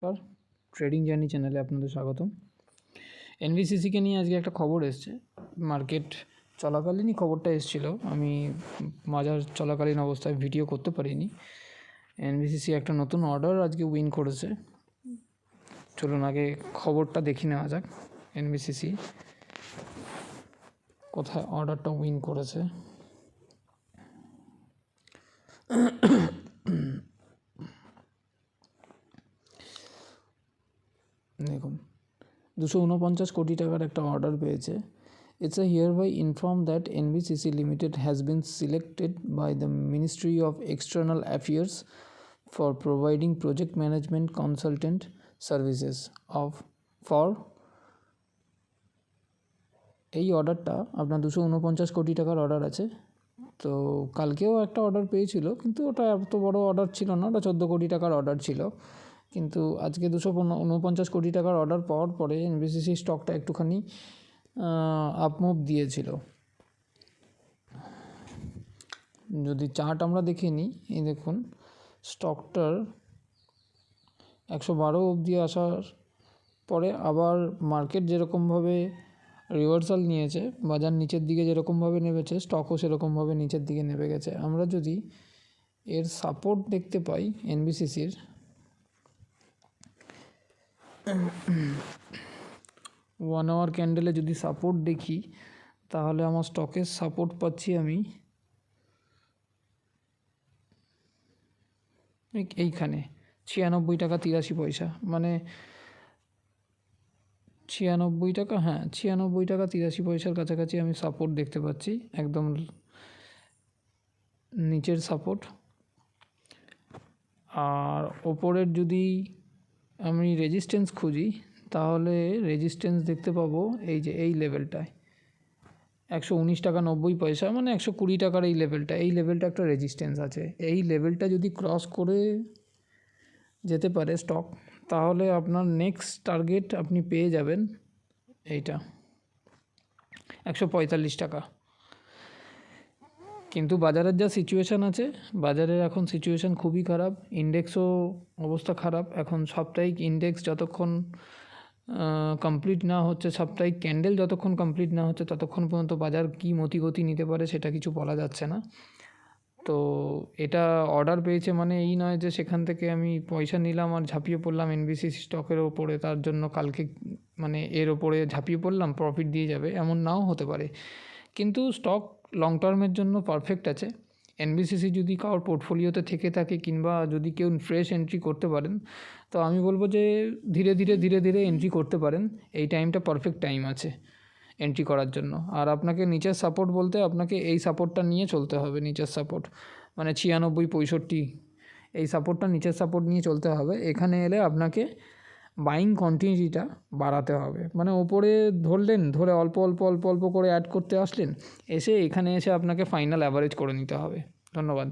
নমস্কার, trading journey চ্যানেলে আপনাদের স্বাগতম। এনবিসিসিকে নিয়ে আজকে একটা খবর এসছে। মার্কেট চলাকালীনই খবরটা এসেছিল, আমি বাজার চলাকালীন অবস্থায় ভিডিও করতে পারিনি। এনবিসিসি একটা নতুন অর্ডার আজকে উইন করেছে। চলুন আগে খবরটা দেখে নেওয়া যাক। এনবিসিসি কোথায় অর্ডারটা উইন করেছে। দেখুন, 249 কোটি টাকার একটা অর্ডার পেয়েছে। It's a hereby informed that NBCC Limited has been selected by the Ministry of External Affairs for providing project management consultant services for এই অর্ডারটা আপনার 249 কোটি টাকার অর্ডার আছে। তো কালকেও একটা অর্ডার পেয়েছিল, কিন্তু ওটা এত বড় অর্ডার ছিল না, ওটা 14 কোটি টাকার অর্ডার ছিল। কিন্তু আজকে 249 কোটি টাকার অর্ডার পাওয়ার পরে এনবিসিসি স্টকটা একটুখানি আপমুভ দিয়েছিল। যদি চার্ট আমরা দেখে নিই, এই দেখুন স্টকটার 112 অবধি আসার পরে আবার মার্কেট যেরকমভাবে রিভার্সাল নিয়েছে, বাজার নিচের দিকে যেরকমভাবে নেমেছে, স্টকও সেরকমভাবে নিচের দিকে নেমে গেছে। আমরা যদি এর সাপোর্ট দেখতে পাই এনবিসিসির, 1 আওয়ার ক্যান্ডেলে যদি সাপোর্ট দেখি, তাহলে আমার স্টকের সাপোর্ট পাচ্ছি আমি এইখানে 96 টাকা 83 পয়সা, মানে 96 টাকা, 96 টাকা 83 পয়সার কাছাকাছি আমি সাপোর্ট দেখতে পাচ্ছি, একদম নিচের সাপোর্ট। আর ওপরের যদি আমি রেজিস্ট্যান্স খুঁজি, তাহলে রেজিস্ট্যান্স দেখতে পাবো এই যে এই লেভেলটায় 119 টাকা 90 পয়সা, মানে 120 টাকার এই লেভেলটা একটা রেজিস্ট্যান্স আছে। এই লেভেলটা যদি ক্রস করে যেতে পারে স্টক, তাহলে আপনার নেক্সট টার্গেট আপনি পেয়ে যাবেন এইটা 145 টাকা। কিন্তু বাজারের যা সিচুয়েশান আছে, বাজারের এখন সিচুয়েশান খুবই খারাপ, ইন্ডেক্সও অবস্থা খারাপ। এখন সাপ্তাহিক ইন্ডেক্স যতক্ষণ কমপ্লিট না হচ্ছে, সাপ্তাহিক ক্যান্ডেল যতক্ষণ কমপ্লিট না হচ্ছে, ততক্ষণ পর্যন্ত বাজার কী মতিগতি নিতে পারে সেটা কিছু বলা যাচ্ছে না। তো এটা অর্ডার পেয়েছে মানে এই নয় যে সেখান থেকে আমি পয়সা নিলাম আর ঝাঁপিয়ে পড়লাম এনবিসিসি স্টকের ওপরে, তার জন্য কালকে মানে এর ওপরে ঝাঁপিয়ে পড়লাম প্রফিট দিয়ে যাবে, এমন নাও হতে পারে। কিন্তু স্টক লং টার্মের জন্য পারফেক্ট আছে। এনবিসিসি যদি কারোর পোর্টফোলিওতে থেকে থাকে, কিংবা যদি কেউ ফ্রেশ এন্ট্রি করতে পারেন, তো আমি বলবো যে ধীরে ধীরে এন্ট্রি করতে পারেন। এই টাইমটা পারফেক্ট টাইম আছে এন্ট্রি করার জন্য। আর আপনাকে নিচের সাপোর্ট বলতে আপনাকে এই সাপোর্টটা নিয়ে চলতে হবে। নিচের সাপোর্ট মানে 96 65, এই সাপোর্টটা নিচের সাপোর্ট নিয়ে চলতে হবে। এখানে এলে আপনাকে বাইং কোয়ান্টিটিটা বাড়াতে হবে, মানে ওপরে ধরলেন, ধরে অল্প অল্প করে অ্যাড করতে আসলেন, এসে এখানে এসে আপনাকে ফাইনাল অ্যাভারেজ করে নিতে হবে। ধন্যবাদ।